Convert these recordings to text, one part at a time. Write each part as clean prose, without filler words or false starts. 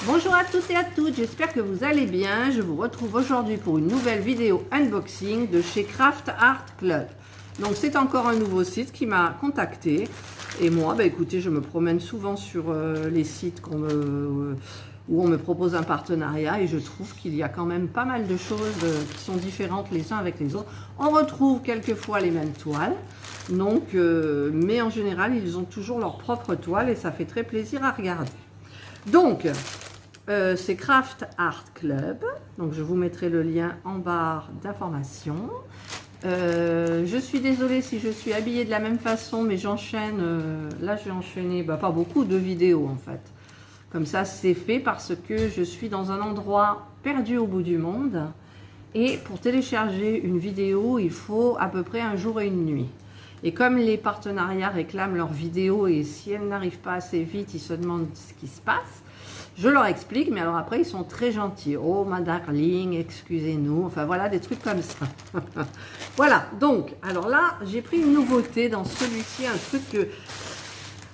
Bonjour à tous et à toutes, j'espère que vous allez bien. Je vous retrouve aujourd'hui pour une nouvelle vidéo unboxing de chez Craft Art Club. Donc c'est encore un nouveau site qui m'a contacté. Et moi, écoutez, je me promène souvent sur les sites où on me propose un partenariat et je trouve qu'il y a quand même pas mal de choses qui sont différentes les uns avec les autres. On retrouve quelquefois les mêmes toiles, donc, mais en général, ils ont toujours leur propre toile et ça fait très plaisir à regarder. Donc, c'est Craft Art Club, donc je vous mettrai le lien en barre d'informations. Je suis désolée si je suis habillée de la même façon, mais j'enchaîne, là j'ai enchaîné, pas beaucoup de vidéos en fait. Comme ça c'est fait parce que je suis dans un endroit perdu au bout du monde. Et pour télécharger une vidéo, il faut à peu près un jour et une nuit. Et comme les partenariats réclament leurs vidéos et si elles n'arrivent pas assez vite, ils se demandent ce qui se passe. Je leur explique, mais alors après, ils sont très gentils. Oh, ma darling, excusez-nous. Enfin, voilà, des trucs comme ça. Voilà, donc, alors là, j'ai pris une nouveauté dans celui-ci,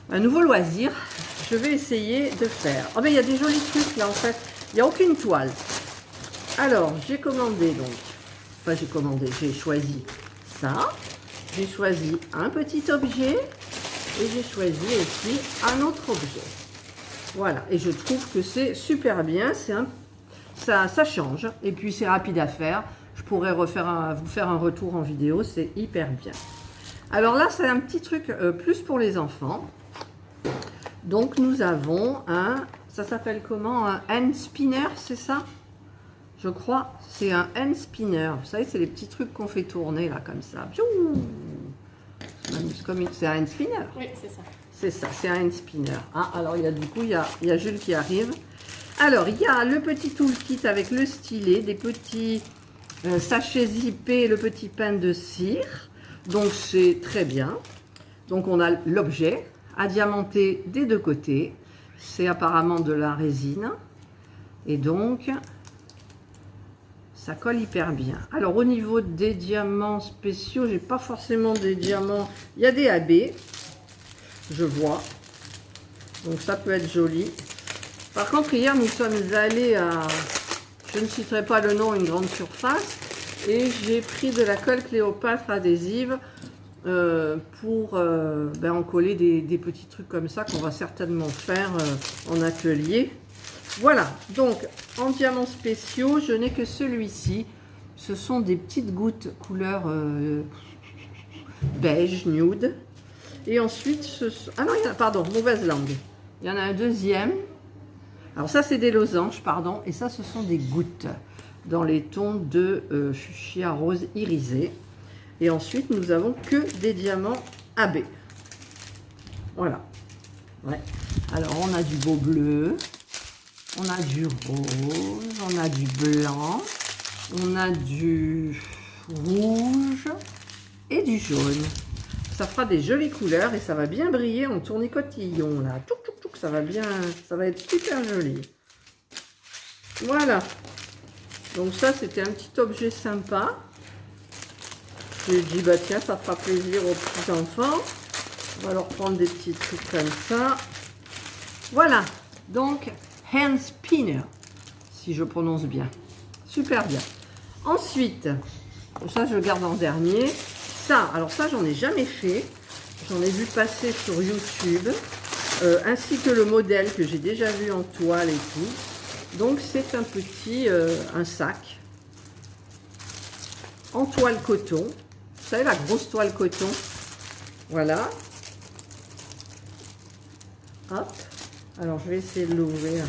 un nouveau loisir. Je vais essayer de faire. Oh, mais il y a des jolis trucs, là, en fait. Il n'y a aucune toile. Alors, j'ai commandé, donc. Enfin, j'ai choisi ça. J'ai choisi un petit objet. Et j'ai choisi aussi un autre objet. Voilà, et je trouve que c'est super bien, ça change, et puis c'est rapide à faire. Je pourrais vous faire un retour en vidéo, c'est hyper bien. Alors là, c'est un petit truc plus pour les enfants. Donc nous avons ça s'appelle comment? Un hand spinner, c'est ça? Je crois, c'est un hand spinner. Vous savez, c'est les petits trucs qu'on fait tourner là, comme ça. C'est un hand spinner. Oui, c'est ça. C'est ça, c'est un hand spinner. Ah, alors il y a Jules qui arrive. Alors, il y a le petit toolkit avec le stylet, des petits sachets zippés, le petit pain de cire. Donc, c'est très bien. Donc, on a l'objet adiamanté des deux côtés. C'est apparemment de la résine. Et donc, ça colle hyper bien. Alors, au niveau des diamants spéciaux, j'ai pas forcément des diamants. Il y a des AB. Je vois, donc ça peut être joli. Par contre, hier nous sommes allés à, je ne citerai pas le nom, une grande surface, et j'ai pris de la colle Cléopâtre adhésive pour en coller des petits trucs comme ça qu'on va certainement faire en atelier. Voilà, donc en diamants spéciaux, je n'ai que celui-ci. Ce sont des petites gouttes couleur beige, nude. Et ensuite, ah non, pardon, mauvaise langue. Il y en a un deuxième. Alors ça, c'est des losanges, pardon. Et ça, ce sont des gouttes dans les tons de fuchsia rose irisé. Et ensuite, nous avons que des diamants AB. Voilà. Ouais. Alors, on a du beau bleu. On a du rose. On a du blanc. On a du rouge. Et du jaune. Ça fera des jolies couleurs et ça va bien briller en tournicotillon là. Touc, touc, touc, ça va être super joli. Voilà. Donc ça, c'était un petit objet sympa. J'ai dit, tiens, ça fera plaisir aux petits enfants. On va leur prendre des petits trucs comme ça. Voilà. Donc, hand spinner, si je prononce bien. Super bien. Ensuite, ça, je garde en dernier. Alors ça, j'en ai jamais fait. J'en ai vu passer sur YouTube, ainsi que le modèle que j'ai déjà vu en toile et tout. Donc c'est un petit, un sac en toile coton. Vous savez, la grosse toile coton. Voilà. Hop. Alors je vais essayer de l'ouvrir.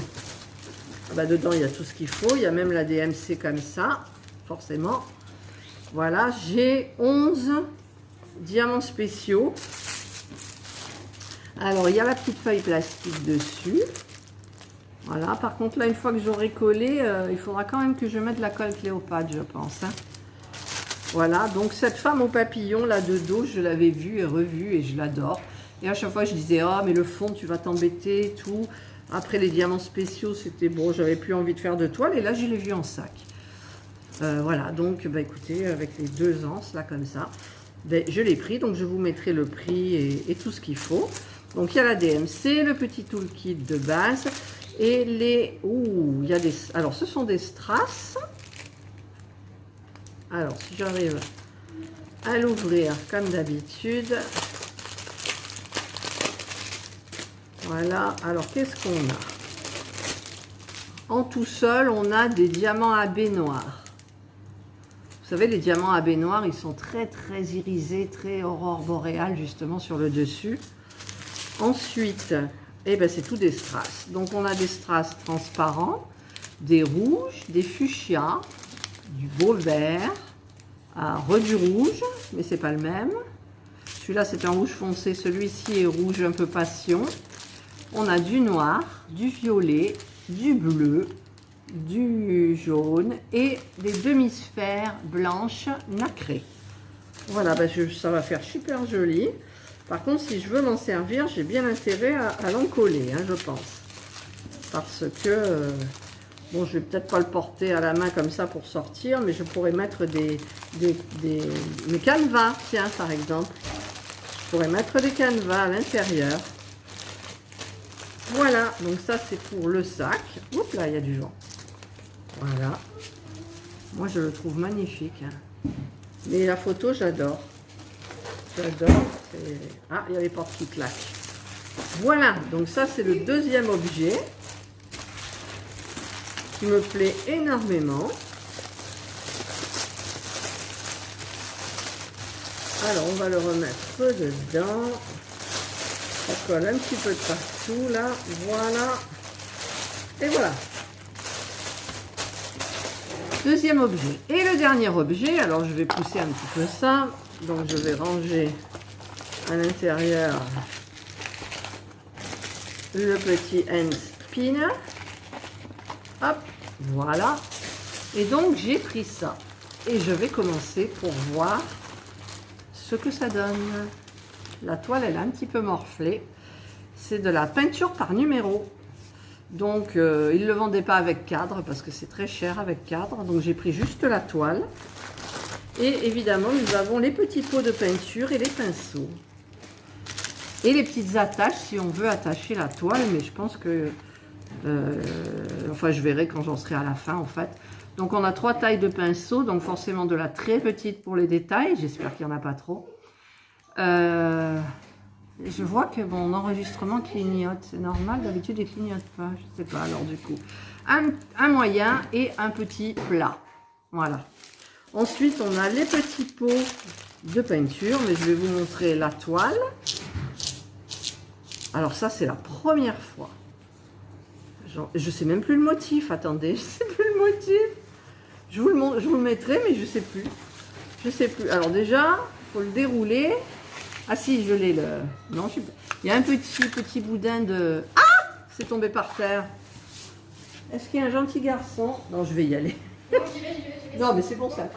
Dedans, il y a tout ce qu'il faut. Il y a même la DMC comme ça, forcément. Voilà, j'ai 11 diamants spéciaux. Alors, il y a la petite feuille plastique dessus. Voilà, par contre, là, une fois que j'aurai collé, il faudra quand même que je mette la colle Cléopâtre, je pense. Voilà, donc cette femme au papillon, là, de dos, je l'avais vue et revue et je l'adore. Et à chaque fois, je disais, oh, mais le fond, tu vas t'embêter et tout. Après, les diamants spéciaux, c'était bon, j'avais plus envie de faire de toile. Et là, je l'ai vu en sac. Voilà, donc écoutez, avec les deux anses là comme ça, je l'ai pris, donc je vous mettrai le prix et tout ce qu'il faut. Donc il y a la DMC, le petit toolkit de base, Et les... Ouh, il y a des... Alors, ce sont des strass. Alors, si j'arrive à l'ouvrir comme d'habitude. Voilà. Alors, qu'est-ce qu'on a? En tout seul, on a des diamants à baignoire. Vous savez, les diamants à baignoire, ils sont très, très irisés, très aurore boréale, justement, sur le dessus. Ensuite, eh ben, c'est tout des strass. Donc, on a des strass transparents, des rouges, des fuchsias, du beau vert, du rouge, mais c'est pas le même. Celui-là, c'est un rouge foncé. Celui-ci est rouge un peu passion. On a du noir, du violet, du bleu, du jaune et des demi-sphères blanches nacrées. Voilà, ben ça va faire super joli. Par contre, si je veux m'en servir, j'ai bien intérêt à l'encoller, hein, je pense. Parce que, bon, je vais peut-être pas le porter à la main comme ça pour sortir, mais je pourrais mettre mes canevas, tiens, par exemple. Je pourrais mettre des canevas à l'intérieur. Voilà, donc ça c'est pour le sac. Oups, là, il y a du vent. Voilà. Moi, je le trouve magnifique. Hein. Mais la photo, j'adore. J'adore. Ah, il y a les portes qui claquent. Voilà, donc ça c'est le deuxième objet qui me plaît énormément. Alors, on va le remettre dedans. Ça colle un petit peu de partout, là. Voilà. Et voilà. Deuxième objet. Et le dernier objet, alors je vais pousser un petit peu ça. Donc, je vais ranger à l'intérieur le petit end spinner. Hop, voilà. Et donc, j'ai pris ça. Et je vais commencer pour voir ce que ça donne. La toile, elle est un petit peu morflée. C'est de la peinture par numéro. Donc, ils ne le vendaient pas avec cadre parce que c'est très cher avec cadre. Donc, j'ai pris juste la toile. Et évidemment, nous avons les petits pots de peinture et les pinceaux. Et les petites attaches si on veut attacher la toile. Mais je pense que... enfin, je verrai quand j'en serai à la fin, en fait. Donc, on a 3 tailles de pinceaux. Donc, forcément, de la très petite pour les détails. J'espère qu'il n'y en a pas trop. Je vois que mon enregistrement clignote. C'est normal, d'habitude, il ne clignote pas. Je ne sais pas, alors du coup. Un moyen et un petit plat. Voilà. Ensuite, on a les petits pots de peinture, mais je vais vous montrer la toile. Alors ça, c'est la première fois. Je ne sais même plus le motif. Attendez, je ne sais plus le motif. Je vous le mettrai, mais je ne sais plus. Je ne sais plus. Alors déjà, il faut le dérouler. Ah si, je l'ai le... Non, il y a un petit boudin de... Ah! C'est tombé par terre. Est-ce qu'il y a un gentil garçon? Non, je vais y aller. Non, mais c'est bon ça.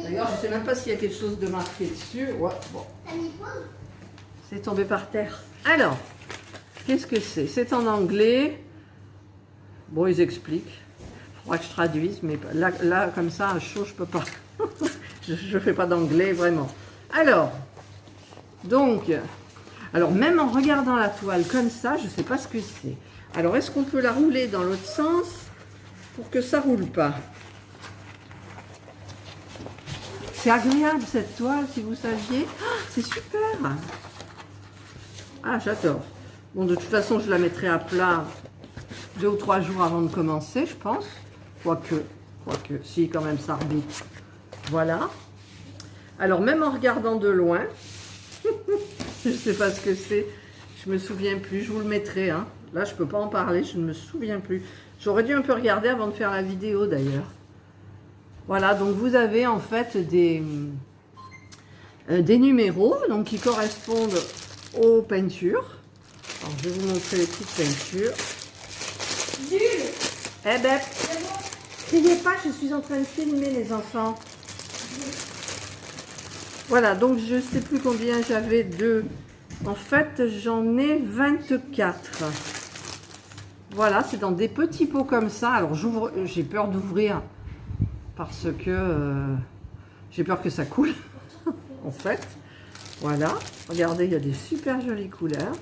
D'ailleurs, je ne sais même pas s'il y a quelque chose de marqué dessus. Ouais, bon. C'est tombé par terre. Alors, qu'est-ce que c'est? C'est en anglais. Bon, ils expliquent. Il faudra que je traduise, mais là comme ça, à chaud, je peux pas. Je ne fais pas d'anglais, vraiment. Alors, donc, même en regardant la toile comme ça, je ne sais pas ce que c'est. Alors, est-ce qu'on peut la rouler dans l'autre sens pour que ça ne roule pas? C'est agréable cette toile, si vous saviez. Oh, c'est super! Ah, j'adore. Bon, de toute façon, je la mettrai à plat 2 ou 3 jours avant de commencer, je pense. Quoique, si, quand même, ça rebite. Voilà. Alors, même en regardant de loin, je ne sais pas ce que c'est, je me souviens plus, je vous le mettrai. Hein. Là, je ne peux pas en parler, je ne me souviens plus. J'aurais dû un peu regarder avant de faire la vidéo, d'ailleurs. Voilà, donc vous avez en fait des numéros donc, qui correspondent aux peintures. Alors, je vais vous montrer les petites peintures. Jules! Eh ben, criez pas, je suis en train de filmer les enfants. Voilà, donc je ne sais plus combien j'avais de... En fait, j'en ai 24. Voilà, c'est dans des petits pots comme ça. Alors, j'ai peur d'ouvrir parce que j'ai peur que ça coule, en fait. Voilà, regardez, il y a des super jolies couleurs.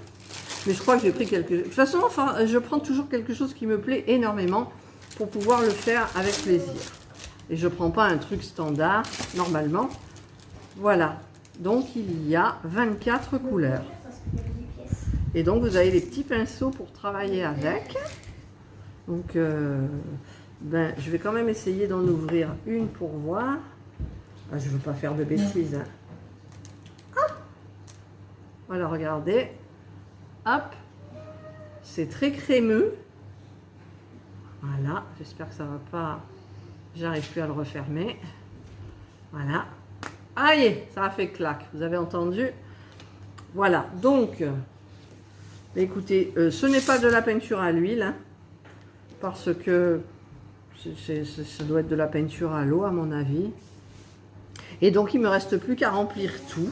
Mais je crois que j'ai pris quelque chose. De toute façon, enfin, je prends toujours quelque chose qui me plaît énormément pour pouvoir le faire avec plaisir. Et je ne prends pas un truc standard, normalement. Voilà. Donc, il y a 24 couleurs. Et donc, vous avez les petits pinceaux pour travailler avec. Donc, ben, je vais quand même essayer d'en ouvrir une pour voir. Ah, je ne veux pas faire de bêtises. Hein. Ah, voilà, regardez. Hop. C'est très crémeux. Voilà. J'espère que ça ne va pas... J'arrive plus à le refermer. Voilà. Aïe, ça a fait clac. Vous avez entendu? Voilà. Donc, écoutez, ce n'est pas de la peinture à l'huile. Hein, parce que ça doit être de la peinture à l'eau, à mon avis. Et donc, il ne me reste plus qu'à remplir tout.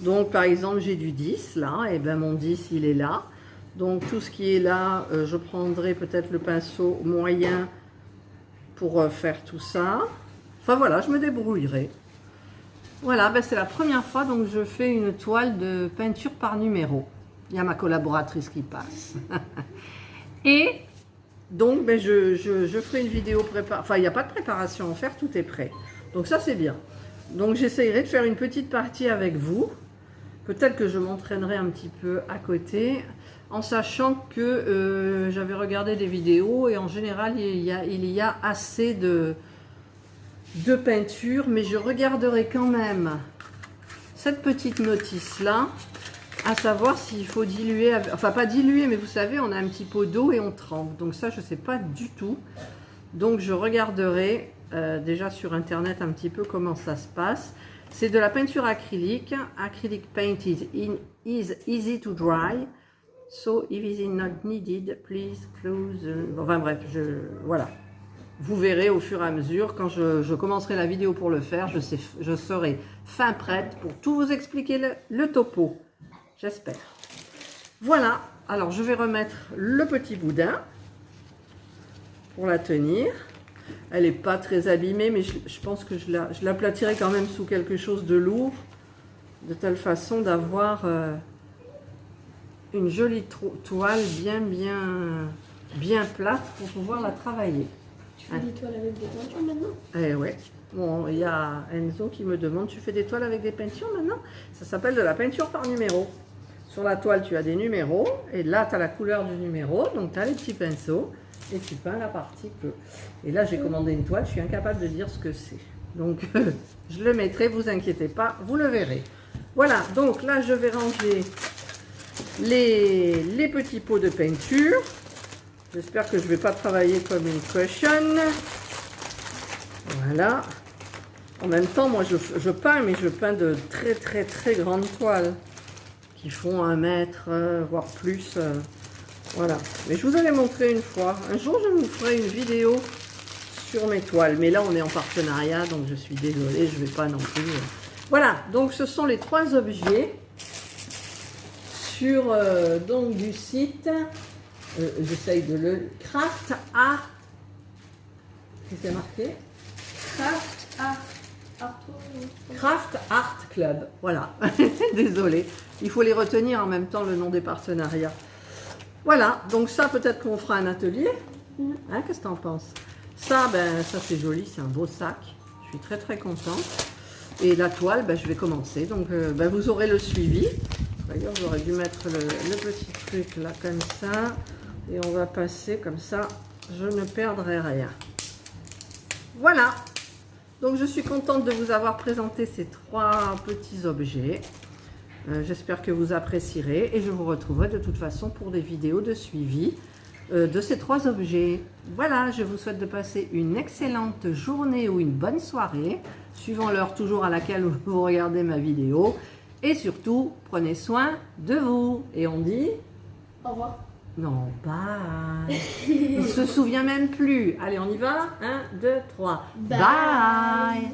Donc, par exemple, j'ai du 10, là. Et bien, mon 10, il est là. Donc, tout ce qui est là, je prendrai peut-être le pinceau moyen pour faire tout ça. Enfin, voilà, je me débrouillerai. Voilà, ben, c'est la première fois, donc je fais une toile de peinture par numéro. Il y a ma collaboratrice qui passe. Et... donc, ben, je ferai une vidéo préparation. Enfin, il n'y a pas de préparation à faire, tout est prêt. Donc, ça, c'est bien. Donc, j'essayerai de faire une petite partie avec vous. Peut-être que je m'entraînerai un petit peu à côté, en sachant que j'avais regardé des vidéos et en général, il y a assez de peinture. Mais je regarderai quand même cette petite notice-là, à savoir s'il faut diluer, enfin pas diluer, mais vous savez, on a un petit pot d'eau et on trempe. Donc ça, je ne sais pas du tout. Donc je regarderai déjà sur internet un petit peu comment ça se passe. C'est de la peinture acrylique. Acrylic paint is easy to dry. So if it is not needed, please close. Enfin bref, voilà. Vous verrez au fur et à mesure, quand je commencerai la vidéo pour le faire, je serai fin prête pour tout vous expliquer le topo. J'espère. Voilà, alors je vais remettre le petit boudin pour la tenir. Elle n'est pas très abîmée, mais je pense que je l'aplatirai quand même sous quelque chose de lourd, de telle façon d'avoir une jolie toile bien plate pour pouvoir la travailler. Tu fais des toiles avec des peintures maintenant? Eh ouais. Bon, il y a Enzo qui me demande, tu fais des toiles avec des peintures maintenant? Ça s'appelle de la peinture par numéro. Sur la toile, tu as des numéros, et là, tu as la couleur du numéro, donc tu as les petits pinceaux, et tu peins la partie bleue. Et là, j'ai commandé une toile, je suis incapable de dire ce que c'est. Donc, je le mettrai, vous inquiétez pas, vous le verrez. Voilà, donc là, je vais ranger les petits pots de peinture. J'espère que je ne vais pas travailler comme une cochonne. Voilà. En même temps, moi, je peins, mais je peins de très grandes toiles qui font 1 mètre, voire plus. Voilà. Mais je vous avais montré une fois. Un jour, je vous ferai une vidéo sur mes toiles. Mais là, on est en partenariat, donc je suis désolée, je ne vais pas non plus. Voilà. Donc, ce sont les 3 objets sur donc du site. J'essaye de le Craft Art. Qu'est-ce qu'il y a marqué? Craft Art Club. Voilà. Désolée. Il faut les retenir en même temps, le nom des partenariats. Voilà. Donc ça, peut-être qu'on fera un atelier. Hein, qu'est-ce que tu en penses? Ça, ben, ça c'est joli. C'est un beau sac. Je suis très contente. Et la toile, ben, je vais commencer. Donc, ben, vous aurez le suivi. D'ailleurs, j'aurais dû mettre le petit truc là, comme ça. Et on va passer comme ça. Je ne perdrai rien. Voilà. Donc, je suis contente de vous avoir présenté ces 3 petits objets. J'espère que vous apprécierez. Et je vous retrouverai de toute façon pour des vidéos de suivi de ces 3 objets. Voilà, je vous souhaite de passer une excellente journée ou une bonne soirée, suivant l'heure toujours à laquelle vous regardez ma vidéo. Et surtout, prenez soin de vous. Et on dit... Au revoir. Non, bye. Il ne se souvient même plus. Allez, on y va. 1, 2, 3. Bye.